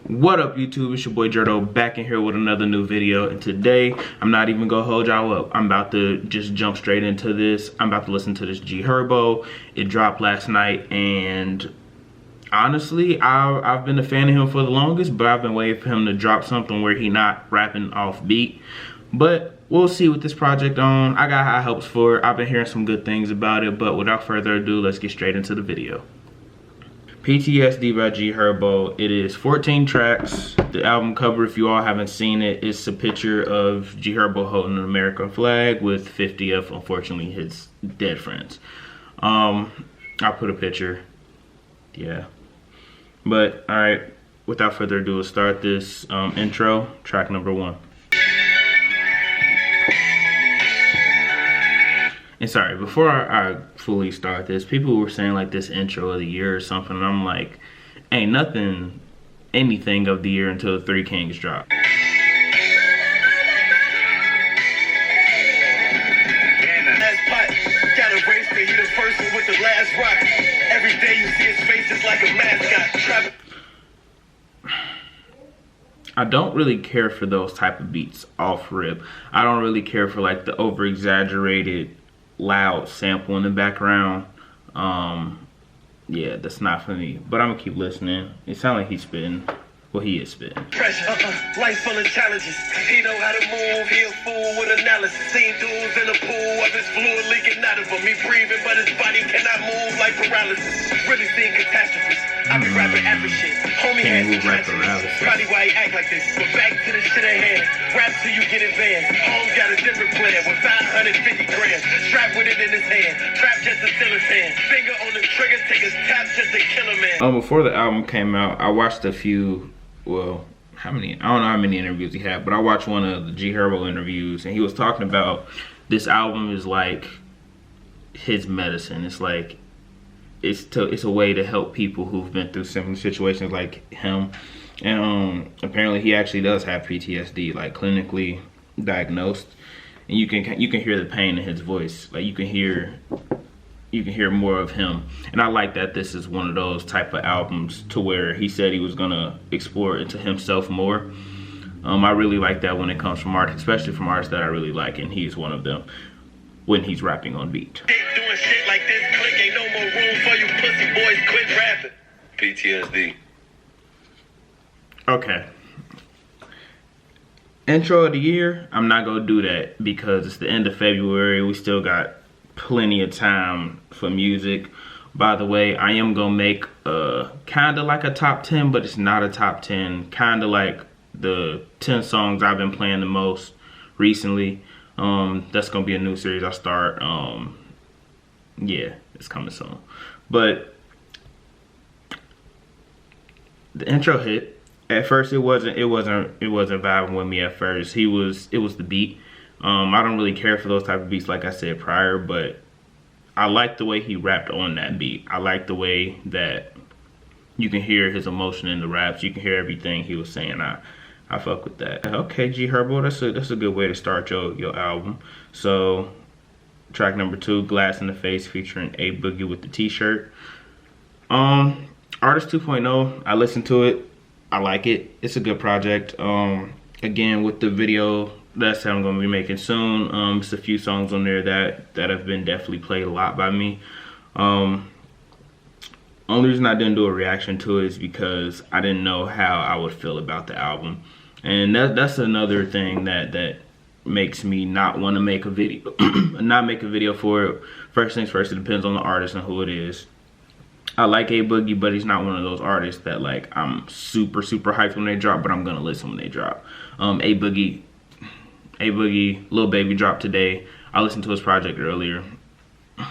What up, YouTube? It's your boy Jerdough back in here with another new video, and today I'm not even gonna hold y'all up. I'm about to just jump straight into this. I'm about to listen to this Herbo. It dropped last night, and honestly, I've been a fan of him for the longest, but I've been waiting for him to drop something where he not rapping off beat. But we'll see with this project on. I got high hopes for it. I've been hearing some good things about it, but without further ado, let's get straight into the video. PTSD by Herbo. It is 14 tracks. The album cover, if you all haven't seen it, is a picture of Herbo holding an American flag with 50 of, unfortunately, his dead friends. I'll put a picture. Yeah. But, alright, without further ado, let's start this intro, track number 1. And sorry, before I fully start this, people were saying like this intro of the year or something, and I'm like, ain't anything of the year until the Three Kings drop. Every day you see his face is like a mascot. I don't really care for those type of beats off rip. I don't really care for like the over exaggerated loud sample in the background. Yeah, that's not for me, but I'm gonna keep listening. It sounds like he's spitting. Well, he is spitting. Pressure, life full of challenges. He know how to move, he a fool with analysis. Seen dudes in the pool of his fluid leaking out of him. He breathing, but his body cannot move like paralysis. Really seen catastrophes. I be rapping average shit. Homie has some tragedies. Probably why he act like this. But back to the shit at hand. Rap till you get advanced. Home got a different plan with 550 grams. Strap with it in his hand. Trap just to steal his hand. Finger on the trigger, take his tap just to kill a man. Before the album came out, I watched a few. Well, I don't know how many interviews he had, but I watched one of the Herbo interviews, and he was talking about this album is like his medicine. It's like it's a way to help people who've been through similar situations like him. And apparently he actually does have PTSD, like clinically diagnosed, and you can hear the pain in his voice. Like you can hear more of him. And I like that this is one of those type of albums to where he said he was gonna explore into himself more. I really like that when it comes from artists, especially from artists that I really like, and he's one of them when he's rapping on beat. Doing shit like this, click, ain't no more room for you pussy boys, quit rapping. PTSD. Okay. Intro of the year, I'm not gonna do that because it's the end of February. We still got plenty of time for music. By the way, I am gonna make kind of like a top 10, but it's not a top 10. Kind of like the 10 songs I've been playing the most recently. That's gonna be a new series I start. Yeah, it's coming soon. But the intro hit. At first, it wasn't vibing with me at first. It was the beat. I don't really care for those type of beats, like I said prior, but I like the way he rapped on that beat. I like the way that you can hear his emotion in the raps. You can hear everything he was saying. I fuck with that. Okay, Herbo, that's a good way to start your album. So, track number 2, Glass in the Face, featuring A Boogie with the T-shirt. Artist 2.0. I listened to it. I like it. It's a good project. Again, with the video that I'm gonna be making soon, it's a few songs on there that have been definitely played a lot by me. Only reason I didn't do a reaction to it is because I didn't know how I would feel about the album, and that's another thing that makes me not want to make a video, not make a video for it. First things first, it depends on the artist and who it is. I like A Boogie, but he's not one of those artists that like I'm super hyped when they drop, but I'm gonna listen when they drop. A Boogie, Lil Baby dropped today. I listened to his project earlier. You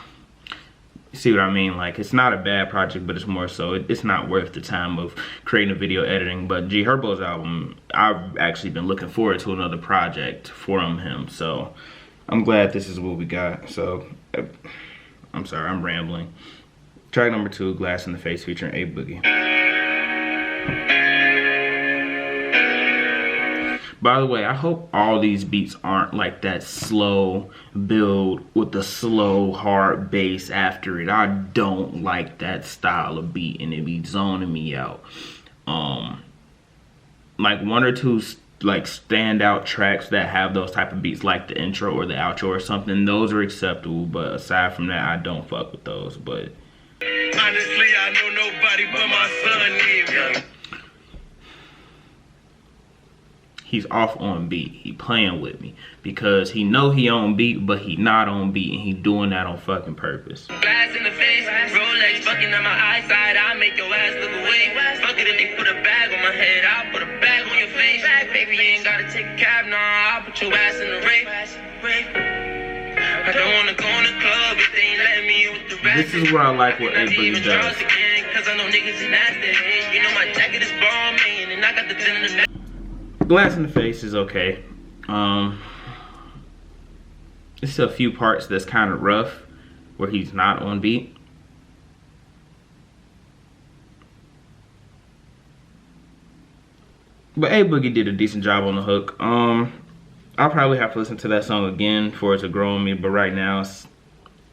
see what I mean? Like, it's not a bad project, but it's more so it's not worth the time of creating a video editing. But Herbo's album, I've actually been looking forward to another project from him. So I'm glad this is what we got. So I'm sorry, I'm rambling. Track number 2, Glass in the Face, featuring A Boogie. By the way, I hope all these beats aren't like that slow build with the slow hard bass after it. I don't like that style of beat, and it be zoning me out. like one or two like standout tracks that have those type of beats, like the intro or the outro or something, those are acceptable. But aside from that, I don't fuck with those. But honestly, I know nobody but my son need me. he's off on beat. He playing with me because he know he on beat, but he not on beat, and he doing that on fucking purpose. Glass in the face, Rolex fucking on my eyesight. I make your ass look away. Fuck it if they put a bag on my head, I'll put a bag on your face. Baby, you ain't gotta take a cab, nah, I'll put your ass in the rape. I don't wanna go in the club if they ain't letting me with the rest. This is what I like what Herbo does. Cause I know niggas is nasty. You know my jacket is bomb, man, and I got the tin in the Glass in the Face is okay. It's a few parts that's kind of rough where he's not on beat. But A Boogie did a decent job on the hook. I'll probably have to listen to that song again for it to grow on me, but right now it's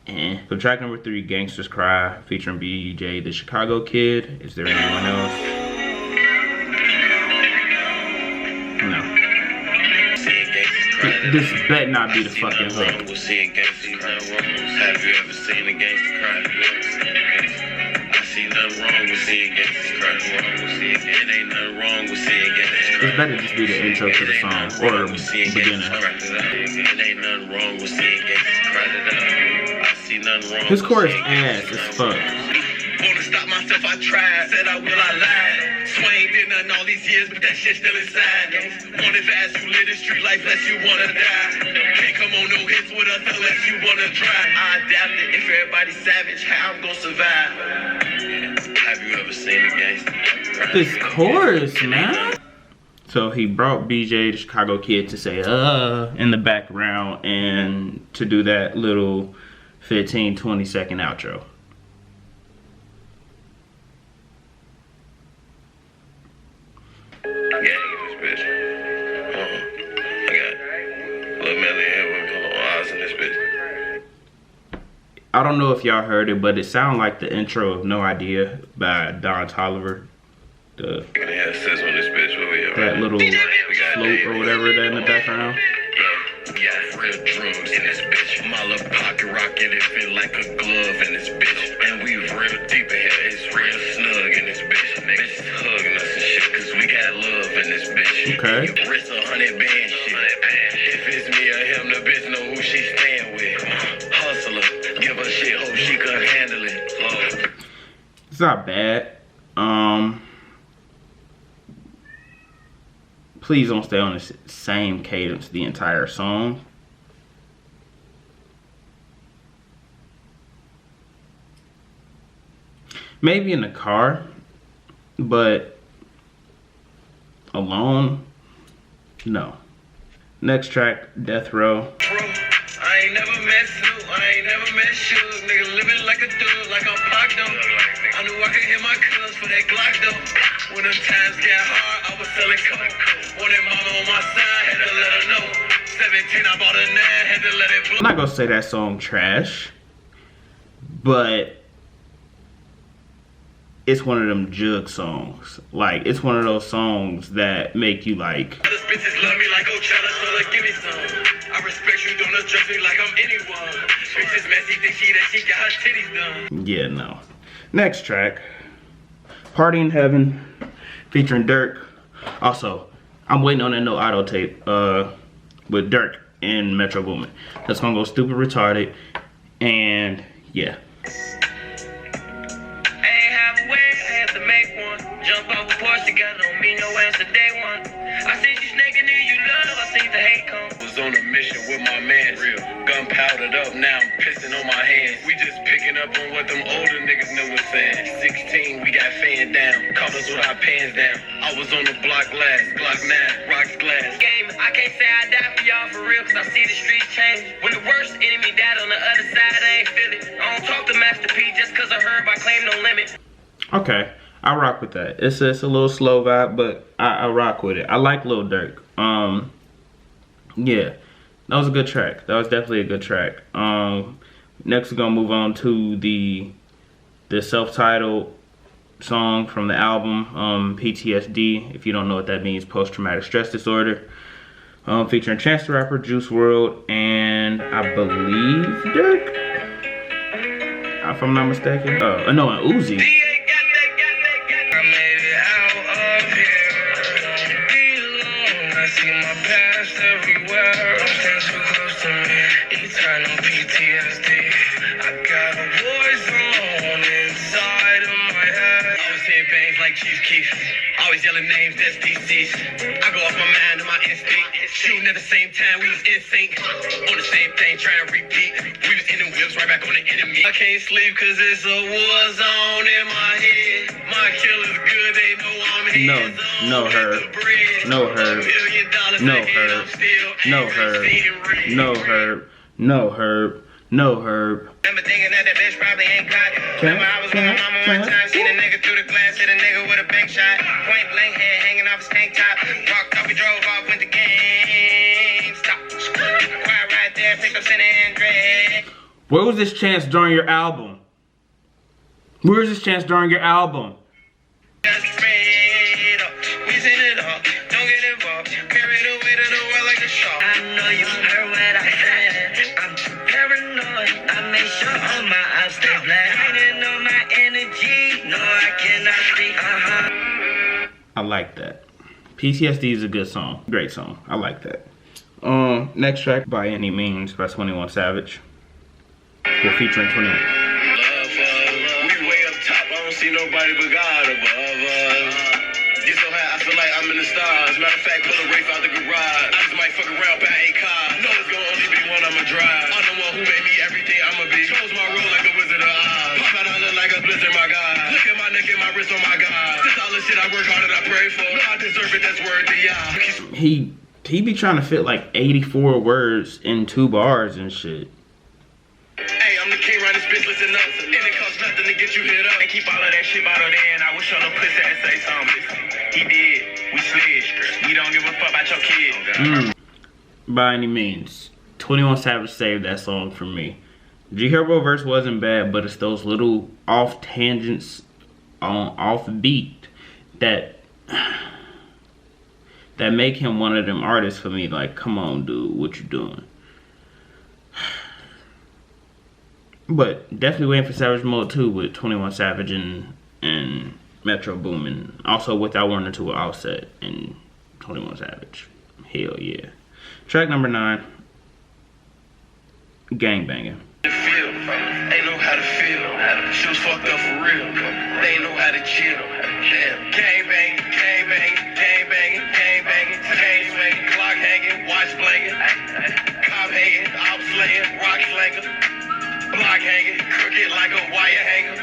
eh. So track number 3, Gangsters Cry, featuring BJ the Chicago Kid. Is there anyone else? No. This better not be the fucking hook. Have you ever seen a gangster cry? I see nothing wrong with seeing gangsters cry. It ain't nothing wrong with seeing gangsters cry. This better just be the intro to the song or beginning. It ain't nothing wrong with seeing gangsters cry. I see nothing wrong. His chorus ass as fuck. Wanna stop myself, I tried. Said I will, I lied. Swain did nothing all these years, but that shit still inside. Wanted fast, you live the street life unless you wanna die. Can't come on no hits with us unless you wanna try. I adapted. If everybody's savage, how I'm gonna survive? Have you ever seen a gangster? This chorus, man. So he brought BJ the Chicago Kid to say in the background and to do that little 15-20 second outro. I don't know if y'all heard it, but it sounded like the intro of No Idea by Don Toliver. That little float or whatever that in the background. Yeah, real drums in this bitch. My little pocket rocket, it feel like a glove in this bitch. And we real deep in here, it's real snug in this bitch. Bitches hugging us and shit, cause we got love in this bitch. Okay. Wrist 100 band shit. If it's me or him, the bitch know who she stand with. Hustler, give her shit, hope she could handle it. It's not bad. Please don't stay on the same cadence the entire song. Maybe in the car, but alone, no. Next track, Death Row. I ain't never met Snoop, I ain't never met Shoes. Nigga living like a dude, like I'm Pac though. I knew I could hit my cuz for that Glock though. When them times got hard, I was selling coke. Wanted mama on my side, had to let her know. 17, I bought a 9, had to let it blow. I'm not gonna say that song trash, but it's one of them jug songs. Like, it's one of those songs that make you like. Those bitches love me like O'Challa, so like give me some. I respect you, don't address me like I'm anyone. Bitches messy, think that she got her titties done. Yeah, no. Next track, Party in Heaven, featuring Dirk. Also, I'm waiting on that No Auto tape with Dirk and Metro Boomin. That's gonna go stupid retarded, and yeah. Jump off a porch together, don't mean no answer day one. I see you snaking in you love, I see the hate come. Was on a mission with my man, real gun powdered up, now I'm pissing on my hands. We just picking up on what them older niggas knew was saying. 16, we got fanned down, caught us with our pants down. I was on the block last, Glock 9, rocks glass. Game, I can't say I die for y'all for real, cause I see the streets change. When the worst enemy died on the other side, I ain't feel it. I don't talk to Master P just cause I heard my claim no limit. Okay. I rock with that. It's a little slow vibe, but I rock with it. I like Lil Durk. Yeah, that was a good track. That was definitely a good track. Next we're gonna move on to the self-titled song from the album, PTSD. If you don't know what that means, post-traumatic stress disorder. Featuring Chance the Rapper, Juice WRLD, and I believe Dirk, if I'm not mistaken. No, and Uzi. Eternal PTSD. I got a war zone inside of my head. Always hearing bangs like Chief Keef. Always yelling names that's deceased. I go off my mind and my instinct. Shooting at the same time, we was in sync. On the same thing, trying to repeat. We was in the whips right back on the enemy. I can't sleep cause it's a war zone in my head. My killer's good, they know I'm here. No, Herb. No, Herb. No, Herb. No, Herb. No, Herb. No, Herb. No, Herb. Remember thinking that the bitch probably ain't got it. Remember I was with my mama one time, seen a nigga through the glass, hit a nigga with a big shot. Point blank head hanging off his tank top. Walked off, we drove off, went to game. Stop. Quiet right there, picked up Center and Dre. Where was this Chance during your album? Where was this Chance during your album? Just straight up, we seen it all. Don't get involved. Carry the weight of the world like a shark. I know you heard what I said. I'm too paranoid. I make sure all my eyes stay black. Draining on my energy. No, I cannot speak. I like that. PTSD is a good song. Great song. I like that. Next track, By Any Means by 21 Savage. We're featuring 21. We way up top, I don't see nobody but God above us. Get so high, I feel like I'm in the stars. Matter of fact, pull a Wraith out the garage. I just might fuck around, buy 8 cars. Know it's gonna only be one I'ma drive. I'm the one who made me everything I'ma be. Chose my role like a Wizard of Oz. Pop out, I look like a blizzard, my God. Look at my neck and my wrist, oh my God. This all the shit I work hard and I pray for. No, I deserve it, that's word to y'all. He be trying to fit like 84 words in 2 bars and shit. Hey, I'm the king, right? This bitch, listen up. And it costs nothing to get you hit up. And keep all of that shit bottled in. I wish on the pussy and say something. He did. We slid. We don't give a fuck about your kid. By Any Means. 21 Savage saved that song for me. Herbo verse wasn't bad, but it's those little off tangents on off beat that make him one of them artists for me. Like, come on, dude, what you doing? But definitely waiting for Savage Mode 2 with 21 Savage and Metro Boomin. Also with I Wanted to Offset and 21 Savage. Hell yeah. Track number 9. Gangbanging. Feel, they know how to feel. She was fucked up for real. They know how to chill. Damn. Gang banging, gang banging, gang banging, gang banging, gang swinging, clock hanging, watch blinging, cop hanging, op slaying, rock slanger, block hanging, crooked like a wire hanger.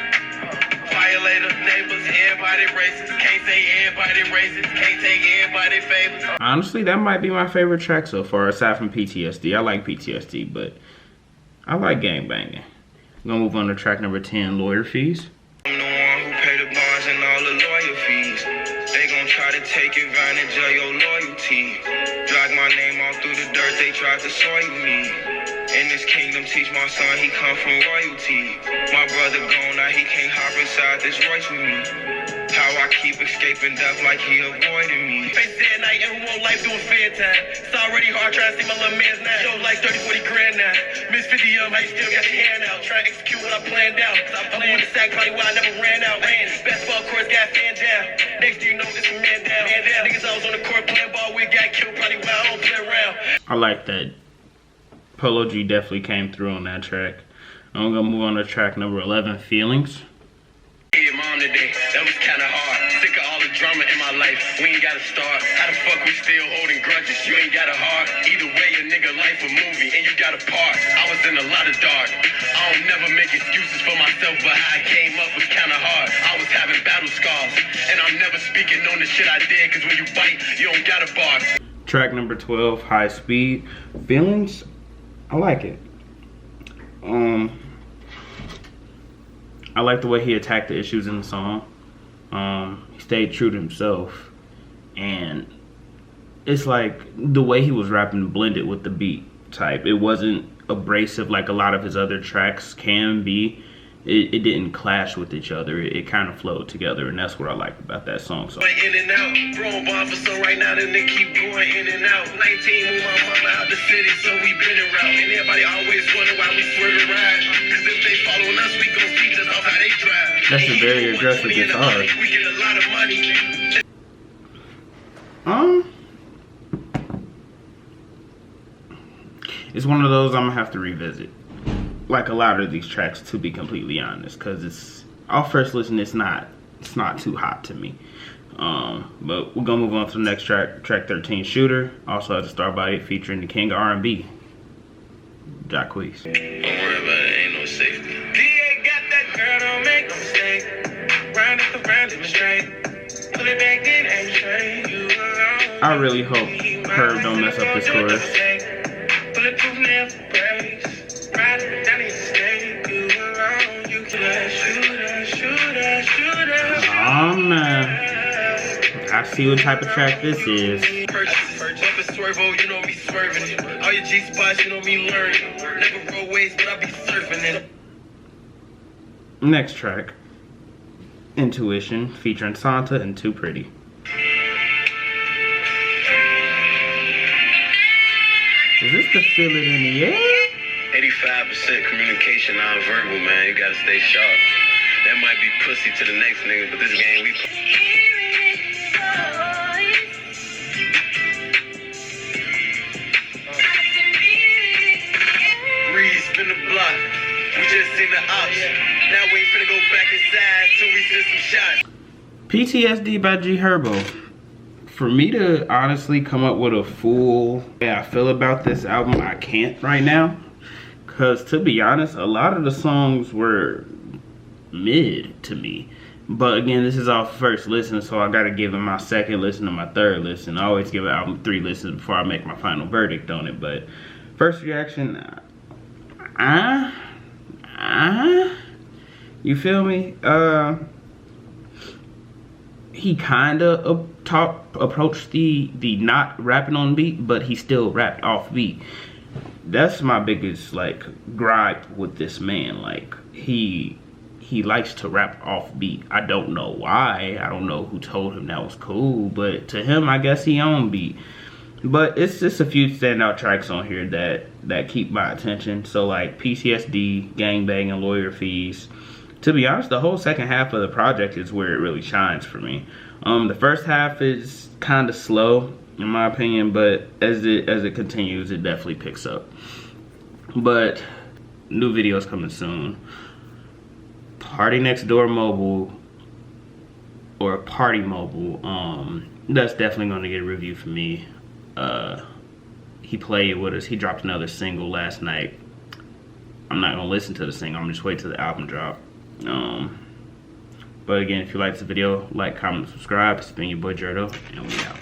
Violator, neighbors, everybody racist. Can't say everybody racist. Can't take everybody favors. Honestly, that might be my favorite track so far, aside from PTSD. I like PTSD, but I like Gangbanging. I'm gonna move on to track number 10, Lawyer Fees. I'm the one who pay the bonds and all the lawyer fees. They gon' try to take advantage of your loyalty. Drag my name all through the dirt, they tried to soil me. In this kingdom, teach my son, he come from royalty. My brother gone, now he can't hop inside this Royce with me. How I keep escaping death like he avoiding me. Face day and night, and whole life doing fair time. It's already hard trying to see my little man's now. Show like 30, 40 grand now. Miss 50 might still got your hand out. Trying to execute what I planned out. I'm playing the sack, probably why I never ran out. Basketball course got fan down. Next thing you know, it's a man down. Niggas I was on the court playing ball with got killed, probably why I don't play around. I like that. Polo G definitely came through on that track. I'm gonna move on to track number 11, Feelings. Yeah, mom today, that was kinda hard. Sick of all the drama in my life, we ain't gotta start. How the fuck we still holding grudges? You ain't got a heart. Either way, a nigga life a movie, and you got a part. I was in a lot of dark. I don't never make excuses for myself, but how I came up was kinda hard. I was having battle scars, and I'm never speaking on the shit I did, cause when you bite, you don't gotta bark. Track number 12, High Speed. Feelings, I like it. I like the way he attacked the issues in the song. He stayed true to himself, and it's like the way he was rapping blended with the beat type. It wasn't abrasive like a lot of his other tracks can be. it didn't clash with each other. It kind of flowed together, and that's what I like about that song. So In and out, bro, bomb for some right now, then they keep going in and out. 19, move my mama out the city, so we been around. And everybody always wonder why we swerving right. Cause if they following us, we gon' see just off how they drive. that's a very aggressive guitar. We get a lot of money. It's one of those I'm gonna have to revisit. Like a lot of these tracks, to be completely honest, because it's off first listen. It's not too hot to me. But we're gonna move on to the next track, track 13, Shooter. Also has a star body featuring the king of R&B, Jacquees. Don't worry about it, ain't no safety. DA got that girl, don't make no mistake. Round after round, it was straight. Put it back in and straight. You alone. I really hope Herb don't mess up this chorus. Bulletproof never breaks. Riding down the state. You alone. You can shooter. Oh man, I see what type of track this is. Purchase, up and swervo, you know me swerving it. All your G spots, you know me learning. Never roll waves, but I be surfing it. Next track, Intuition, featuring Santa and Too Pretty. Is this the Feel It in the Air? 85% communication non-verbal, man. You gotta stay sharp. That might be pussy to the next nigga, but this game we Reed spin the block. We just seen the ops. Now we ain't finna go back inside till we send some shots. PTSD by Herbo. For me to honestly come up with a full way I feel about this album, I can't right now. Because to be honest, a lot of the songs were mid to me. But again, this is off first listen, so I gotta give it my second listen and my third listen. I always give an album 3 listens before I make my final verdict on it. But first reaction, you feel me? He kinda approached the not rapping on beat, but he still rapped off beat. That's my biggest like gripe with this man. Like he likes to rap off beat. I don't know why. I don't know who told him that was cool, but to him, I guess he on beat. But it's just a few standout tracks on here that keep my attention. So like PTSD, Gangbang, and Lawyer Fees. To be honest, the whole second half of the project is where it really shines for me. The first half is kind of slow, in my opinion, but as it continues, it definitely picks up. But new videos coming soon. Party Next Door Mobile, or Party Mobile, that's definitely going to get a review for me. He played with us. He dropped another single last night. I'm not going to listen to the single. I'm just wait till the album drop. But again, if you like this video, like, comment, subscribe. It's been your boy Jerdough, and we out.